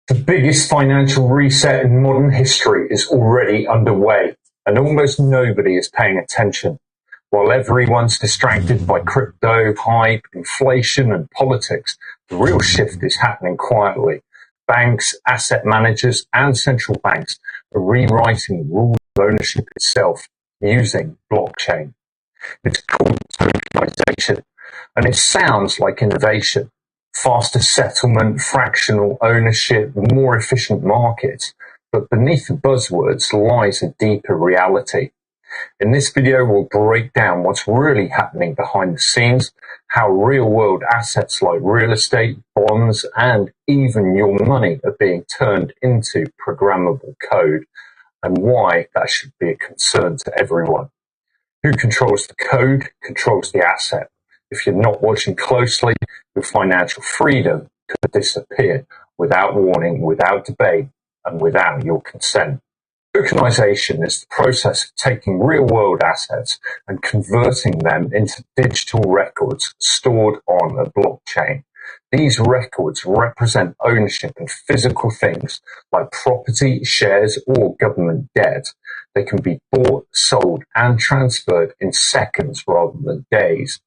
The biggest financial reset in modern history is already underway, and almost nobody is paying attention. While everyone's distracted by crypto, hype, inflation, and politics, the real shift is happening quietly. Banks, asset managers, and central banks are rewriting the rules of ownership itself using blockchain. It's called tokenization, and it sounds like innovation. Faster settlement, fractional ownership, more efficient markets. But beneath the buzzwords lies a deeper reality. In this video, we'll break down what's really happening behind the scenes, how real-world assets like real estate, bonds, and even your money are being turned into programmable code, and why that should be a concern to everyone. Who controls the code controls the asset. If you're not watching closely, your financial freedom could disappear without warning, without debate, and without your consent. Tokenization is the process of taking real-world assets and converting them into digital records stored on a blockchain. These records represent ownership in physical things like property, shares, or government debt. They can be bought, sold, and transferred in seconds rather than days.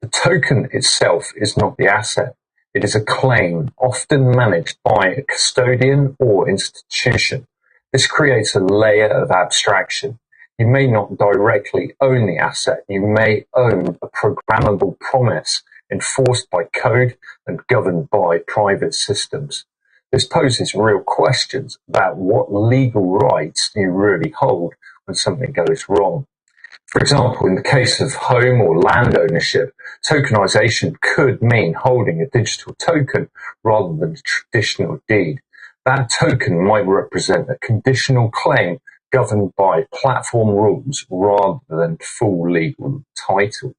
The token itself is not the asset. It is a claim, often managed by a custodian or institution. This creates a layer of abstraction. You may not directly own the asset. You may own a programmable promise enforced by code and governed by private systems. This poses real questions about what legal rights you really hold when something goes wrong. For example, in the case of home or land ownership, tokenization could mean holding a digital token rather than a traditional deed. That token might represent a conditional claim governed by platform rules rather than full legal title.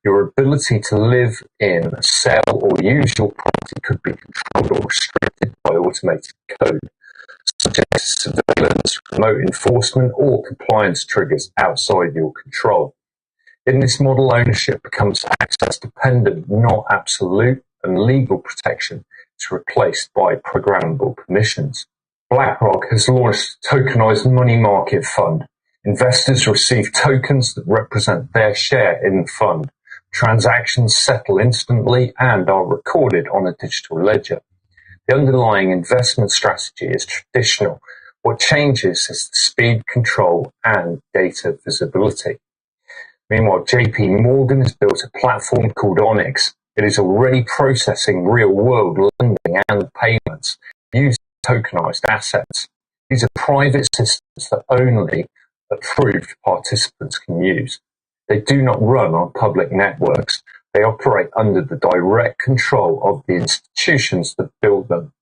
Your ability to live in, sell, or use your property could be controlled or restricted by automated code, subject to surveillance, remote enforcement, or compliance triggers outside your control. In this model, ownership becomes access dependent, not absolute, and legal protection is replaced by programmable permissions. BlackRock has launched a tokenized money market fund. Investors receive tokens that represent their share in the fund. Transactions settle instantly and are recorded on a digital ledger. The underlying investment strategy is traditional. What changes is the speed, control, and data visibility. Meanwhile, JP Morgan has built a platform called Onyx. It is already processing real-world lending and payments using tokenized assets. These are private systems that only approved participants can use. They do not run on public networks. They operate under the direct control of the institutions that build them.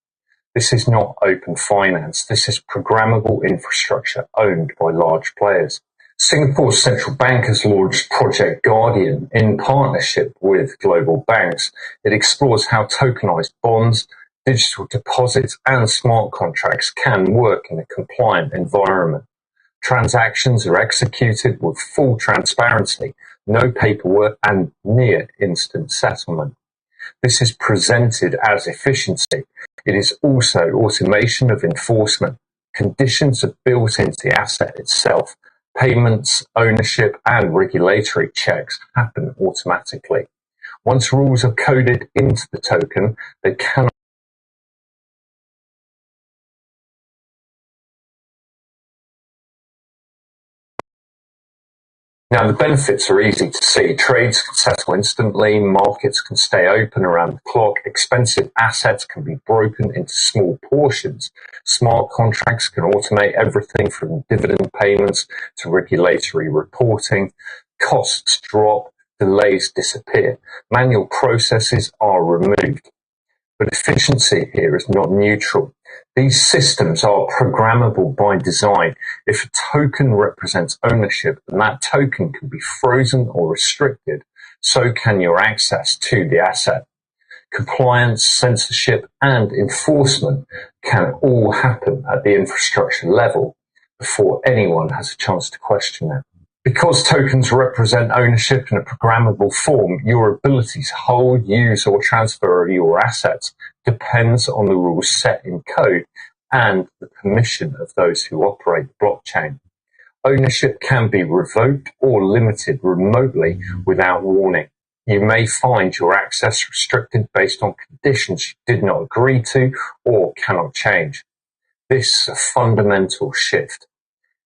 This is not open finance. This is programmable infrastructure owned by large players. Singapore's central bank has launched Project Guardian in partnership with global banks. It explores how tokenized bonds, digital deposits, and smart contracts can work in a compliant environment. Transactions are executed with full transparency, no paperwork, and near instant settlement. This is presented as efficiency. It is also automation of enforcement. Conditions are built into the asset itself. Payments, ownership, and regulatory checks happen automatically. Once rules are coded into the token, they cannot Now, the benefits are easy to see. Trades can settle instantly, markets can stay open around the clock, expensive assets can be broken into small portions, smart contracts can automate everything from dividend payments to regulatory reporting, costs drop, delays disappear, manual processes are removed. But efficiency here is not neutral. These systems are programmable by design. If a token represents ownership, then that token can be frozen or restricted. So can your access to the asset. Compliance, censorship, and enforcement can all happen at the infrastructure level before anyone has a chance to question it. Because tokens represent ownership in a programmable form, your ability to hold, use, or transfer your assets depends on the rules set in code and the permission of those who operate the blockchain. Ownership can be revoked or limited remotely without warning. You may find your access restricted based on conditions you did not agree to or cannot change. This is a fundamental shift.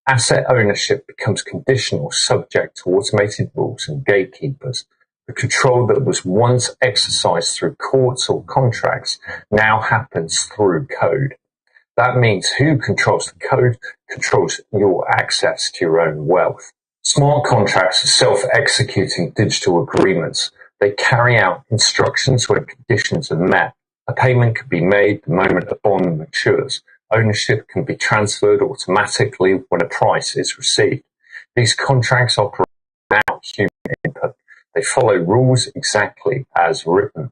Asset ownership becomes conditional, subject to automated rules and gatekeepers. The control that was once exercised through courts or contracts now happens through code. That means who controls the code controls your access to your own wealth. Smart contracts are self-executing digital agreements. They carry out instructions when conditions are met. A payment can be made the moment a bond matures. Ownership can be transferred automatically when a price is received. These contracts operate without human input. They follow rules exactly as written.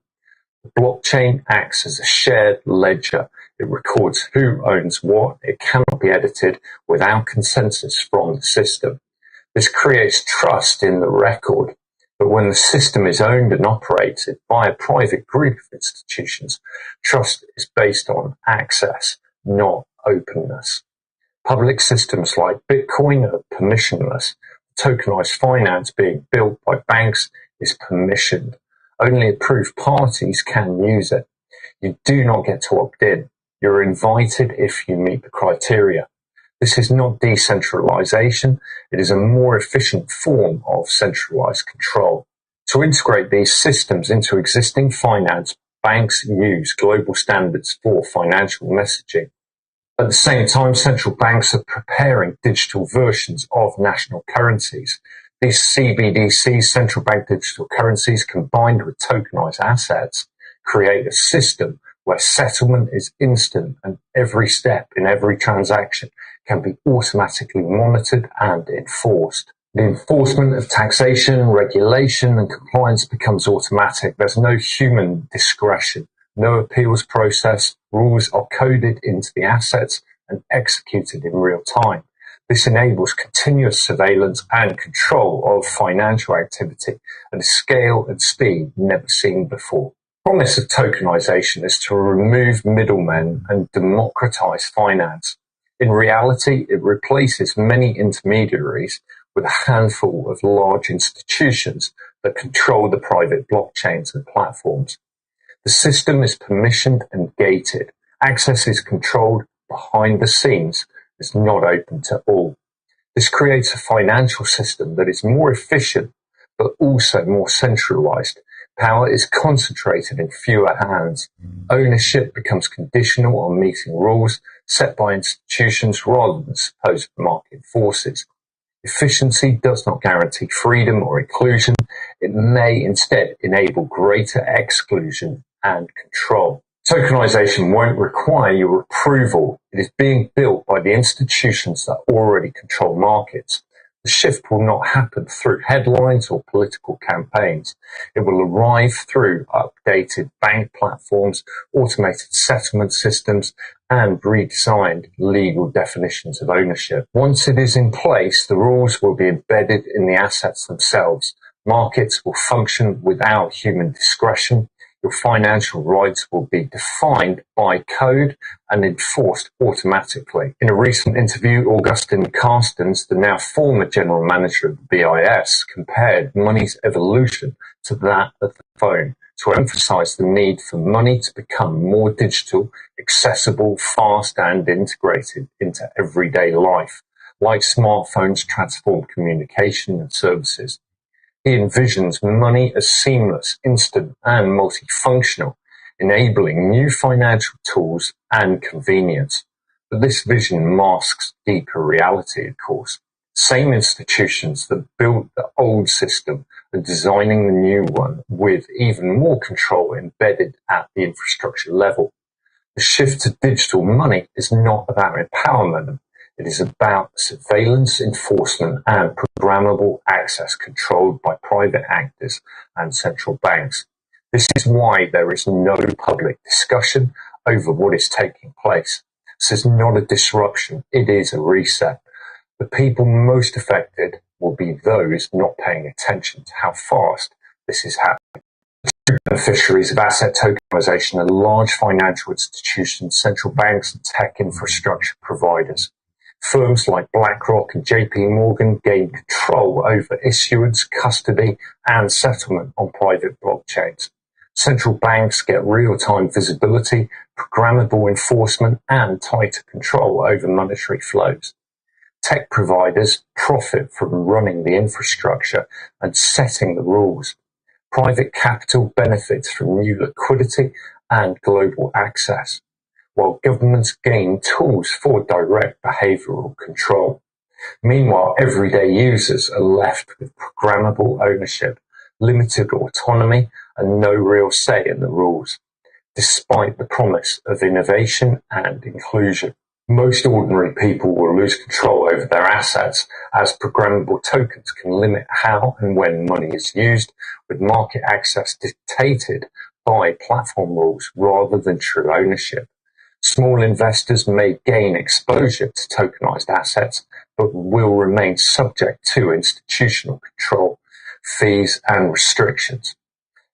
The blockchain acts as a shared ledger. It records who owns what. It cannot be edited without consensus from the system. This creates trust in the record. But when the system is owned and operated by a private group of institutions, trust is based on access, not openness. Public systems like Bitcoin are permissionless. Tokenized finance being built by banks is permissioned. Only approved parties can use it. You do not get to opt in. You're invited if you meet the criteria. This is not decentralization. It is a more efficient form of centralized control. To integrate these systems into existing finance, banks use global standards for financial messaging. At the same time, central banks are preparing digital versions of national currencies. These CBDCs, central bank digital currencies, combined with tokenized assets, create a system where settlement is instant and every step in every transaction can be automatically monitored and enforced. The enforcement of taxation, regulation, and compliance becomes automatic. There's no human discretion, no appeals process. Rules are coded into the assets and executed in real time. This enables continuous surveillance and control of financial activity at a scale and speed never seen before. The promise of tokenization is to remove middlemen and democratize finance. In reality, it replaces many intermediaries with a handful of large institutions that control the private blockchains and platforms. The system is permissioned and gated. Access is controlled behind the scenes. It's not open to all. This creates a financial system that is more efficient, but also more centralized. Power is concentrated in fewer hands. Ownership becomes conditional on meeting rules set by institutions rather than supposed market forces. Efficiency does not guarantee freedom or inclusion. It may instead enable greater exclusion and control. Tokenization won't require your approval. It is being built by the institutions that already control markets. The shift will not happen through headlines or political campaigns. It will arrive through updated bank platforms, automated settlement systems, and redesigned legal definitions of ownership. Once it is in place, the rules will be embedded in the assets themselves. Markets will function without human discretion. Your financial rights will be defined by code and enforced automatically. In a recent interview, Augustin Carstens, the now former general manager of the BIS, compared money's evolution to that of the phone to emphasize the need for money to become more digital, accessible, fast, and integrated into everyday life, like smartphones transform communication and services. He envisions money as seamless, instant, and multifunctional, enabling new financial tools and convenience. But this vision masks deeper reality, of course. Same institutions that built the old system are designing the new one with even more control embedded at the infrastructure level. The shift to digital money is not about empowerment. It is about surveillance, enforcement, and programmable access controlled by private actors and central banks. This is why there is no public discussion over what is taking place. This is not a disruption, it is a reset. The people most affected will be those not paying attention to how fast this is happening. Beneficiaries of asset tokenization are large financial institutions, central banks, and tech infrastructure providers. Firms like BlackRock and JP Morgan gain control over issuance, custody, and settlement on private blockchains. Central banks get real-time visibility, programmable enforcement, and tighter control over monetary flows. Tech providers profit from running the infrastructure and setting the rules. Private capital benefits from new liquidity and global access, while governments gain tools for direct behavioral control. Meanwhile, everyday users are left with programmable ownership, limited autonomy, and no real say in the rules, despite the promise of innovation and inclusion. Most ordinary people will lose control over their assets, as programmable tokens can limit how and when money is used, with market access dictated by platform rules rather than true ownership. Small investors may gain exposure to tokenized assets, but will remain subject to institutional control, fees, and restrictions.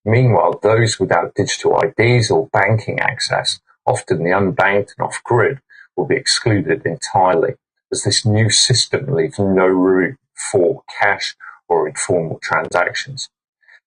Meanwhile, those without digital IDs or banking access, often the unbanked and off-grid, will be excluded entirely, as this new system leaves no room for cash or informal transactions.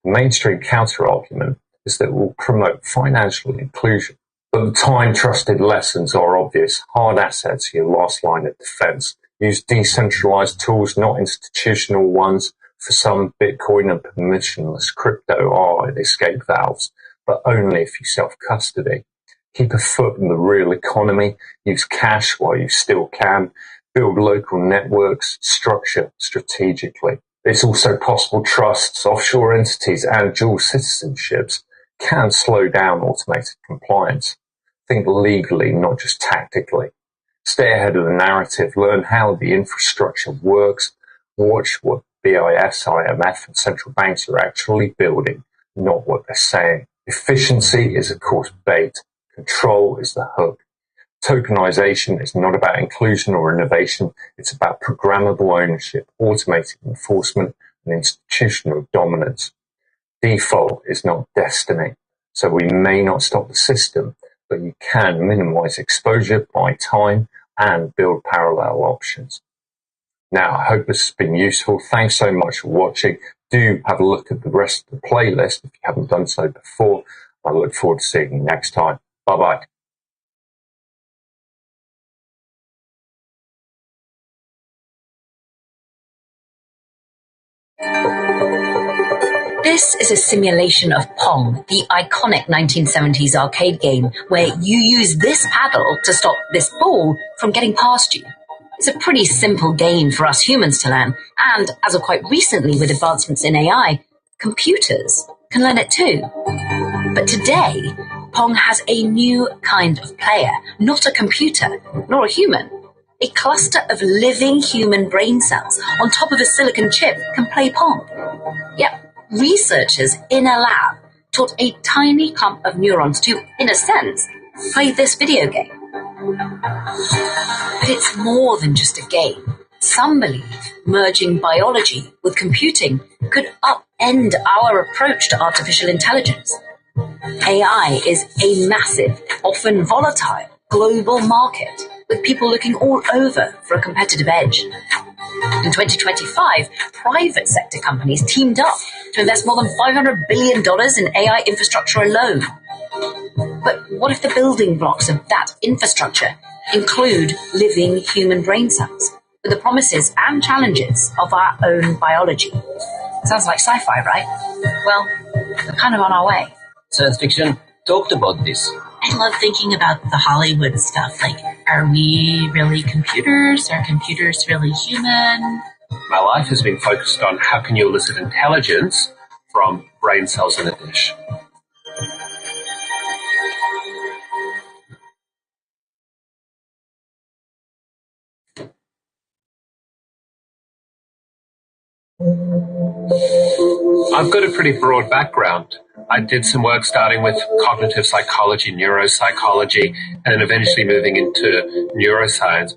The mainstream counter-argument is that it will promote financial inclusion, but the time-trusted lessons are obvious. Hard assets are your last line of defense. Use decentralized tools, not institutional ones. For some, Bitcoin and permissionless crypto are escape valves, but only if you self-custody. Keep a foot in the real economy, use cash while you still can, build local networks, structure strategically. It's also possible trusts, offshore entities, and dual citizenships can slow down automated compliance. Think legally, not just tactically. Stay ahead of the narrative, learn how the infrastructure works, watch what BIS, IMF, and central banks are actually building, not what they're saying. Efficiency is, of course, bait. Control is the hook. Tokenization is not about inclusion or innovation. It's about programmable ownership, automated enforcement, and institutional dominance. Default is not destiny. So we may not stop the system, but you can minimize exposure, buy time, and build parallel options. Now, I hope this has been useful. Thanks so much for watching. Do have a look at the rest of the playlist if you haven't done so before. I look forward to seeing you next time. Bye-bye. This is a simulation of Pong, the iconic 1970s arcade game where you use this paddle to stop this ball from getting past you. It's a pretty simple game for us humans to learn, and as of quite recently with advancements in AI, computers can learn it too. But today, Pong has a new kind of player, not a computer, nor a human. A cluster of living human brain cells on top of a silicon chip can play Pong. Yep, researchers in a lab taught a tiny clump of neurons to, in a sense, play this video game. But it's more than just a game. Some believe merging biology with computing could upend our approach to artificial intelligence. AI is a massive, often volatile, global market, with people looking all over for a competitive edge. In 2025, private sector companies teamed up to invest more than $500 billion in AI infrastructure alone. But what if the building blocks of that infrastructure include living human brain cells, with the promises and challenges of our own biology? Sounds like sci-fi, right? Well, we're kind of on our way. Science fiction talked about this. I love thinking about the Hollywood stuff, like, are we really computers? Are computers really human? My life has been focused on how can you elicit intelligence from brain cells in a dish. I've got a pretty broad background. I did some work starting with cognitive psychology, neuropsychology, and then eventually moving into neuroscience.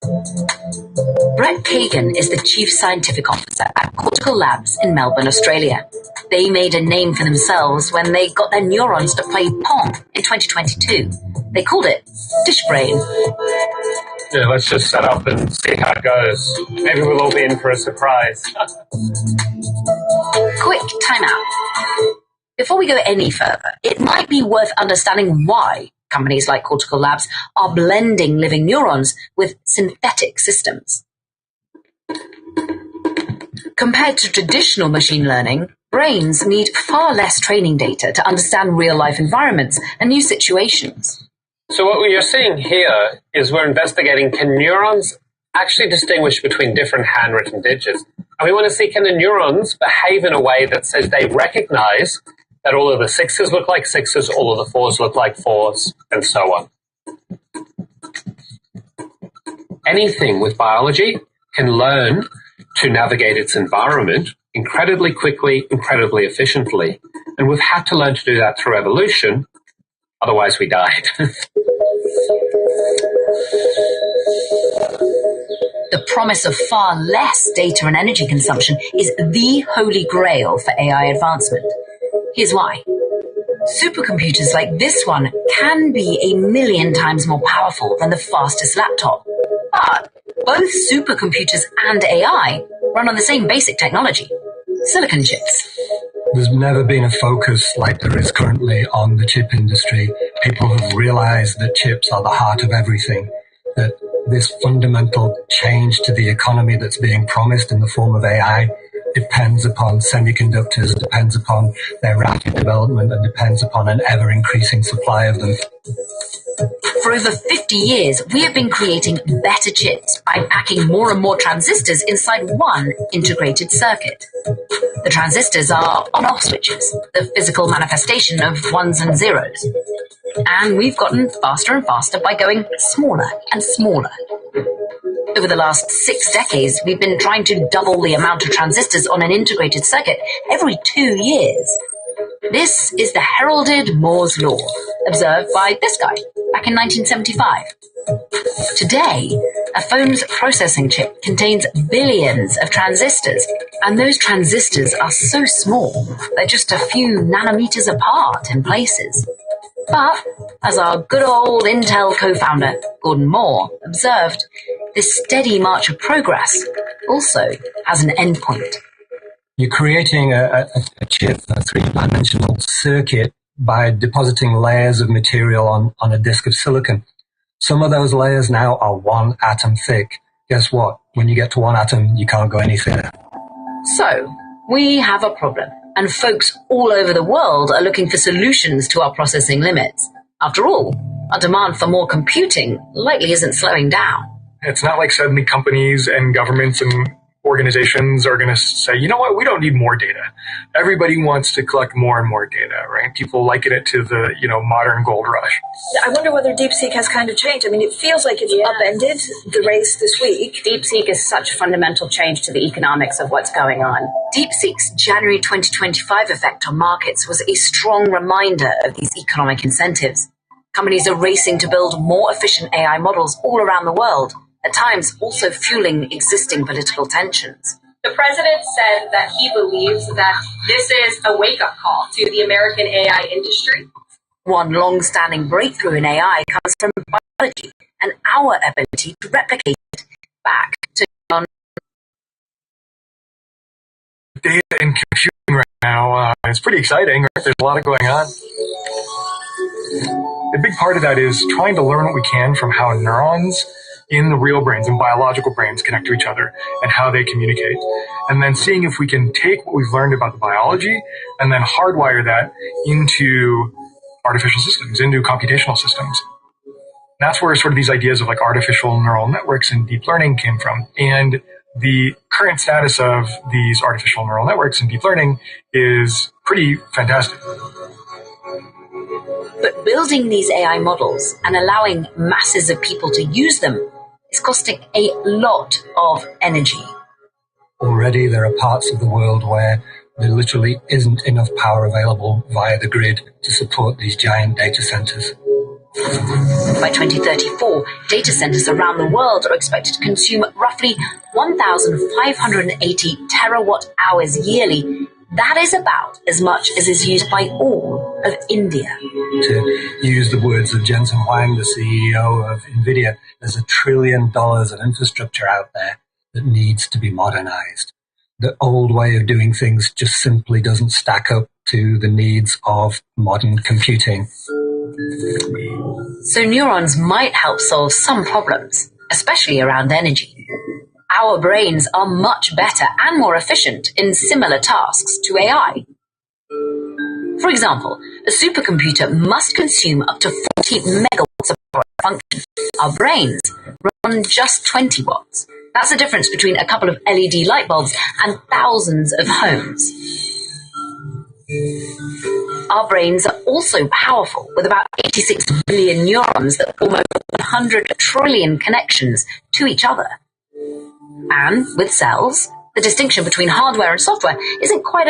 Brett Kagan is the Chief Scientific Officer at Cortical Labs in Melbourne, Australia. They made a name for themselves when they got their neurons to play Pong in 2022. They called it Dish Brain. Yeah, let's just set up and see how it goes. Maybe we'll all be in for a surprise. Quick timeout. Before we go any further, it might be worth understanding why companies like Cortical Labs are blending living neurons with synthetic systems. Compared to traditional machine learning, brains need far less training data to understand real-life environments and new situations. So what we are seeing here is we're investigating, can neurons actually distinguish between different handwritten digits? And we want to see, can the neurons behave in a way that says they recognize that all of the sixes look like sixes, all of the fours look like fours, and so on. Anything with biology can learn to navigate its environment incredibly quickly, incredibly efficiently. And we've had to learn to do that through evolution, otherwise we died. The promise of far less data and energy consumption is the holy grail for AI advancement. Here's why. Supercomputers like this one can be 1,000,000 times more powerful than the fastest laptop. But both supercomputers and AI run on the same basic technology, silicon chips. There's never been a focus like there is currently on the chip industry. People have realized that chips are the heart of everything, that this fundamental change to the economy that's being promised in the form of AI depends upon semiconductors, depends upon their rapid development, and depends upon an ever-increasing supply of them. For over 50 years, we have been creating better chips by packing more and more transistors inside one integrated circuit. The transistors are on-off switches, the physical manifestation of ones and zeros. And we've gotten faster and faster by going smaller and smaller. Over the last 6 decades, we've been trying to double the amount of transistors on an integrated circuit every 2 years. This is the heralded Moore's Law, observed by this guy back in 1975. Today, a phone's processing chip contains billions of transistors, and those transistors are so small, they're just a few nanometers apart in places. But, as our good old Intel co-founder, Gordon Moore, observed, this steady march of progress also has an endpoint. You're creating a chip, a three-dimensional circuit, by depositing layers of material on a disk of silicon. Some of those layers now are 1 atom thick. Guess what? When you get to 1 atom, you can't go any thinner. So, we have a problem, and folks all over the world are looking for solutions to our processing limits. After all, our demand for more computing likely isn't slowing down. It's not like suddenly companies and governments and organizations are going to say, you know what, we don't need more data. Everybody wants to collect more and more data, right? People liken it to the, modern gold rush. I wonder whether DeepSeek has kind of changed. I mean, it feels like it's upended the race this week. DeepSeek is such a fundamental change to the economics of what's going on. DeepSeek's January 2025 effect on markets was a strong reminder of these economic incentives. Companies are racing to build more efficient AI models all around the world, at times also fueling existing political tensions. The president said that he believes that this is a wake-up call to the American AI industry. One long-standing breakthrough in AI comes from biology and our ability to replicate it back to data and computing right now. It's pretty exciting, right? There's a lot going on. A big part of that is trying to learn what we can from how neurons in the real brains and biological brains connect to each other and how they communicate. And then seeing if we can take what we've learned about the biology and then hardwire that into artificial systems, into computational systems. That's where sort of these ideas of like artificial neural networks and deep learning came from. And the current status of these artificial neural networks and deep learning is pretty fantastic. But building these AI models and allowing masses of people to use them is costing a lot of energy. Already there are parts of the world where there literally isn't enough power available via the grid to support these giant data centers. By 2034, data centers around the world are expected to consume roughly 1,580 terawatt hours yearly. That is about as much as is used by all of India. To use the words of Jensen Huang, the CEO of NVIDIA, there's $1 trillion of infrastructure out there that needs to be modernized. The old way of doing things just simply doesn't stack up to the needs of modern computing. So neurons might help solve some problems, especially around energy. Our brains are much better and more efficient in similar tasks to AI. For example, a supercomputer must consume up to 40 megawatts of power to function. Our brains run just 20 watts. That's the difference between a couple of LED light bulbs and thousands of homes. Our brains are also powerful, with about 86 billion neurons that form over 100 trillion connections to each other. And with cells, the distinction between hardware and software isn't quite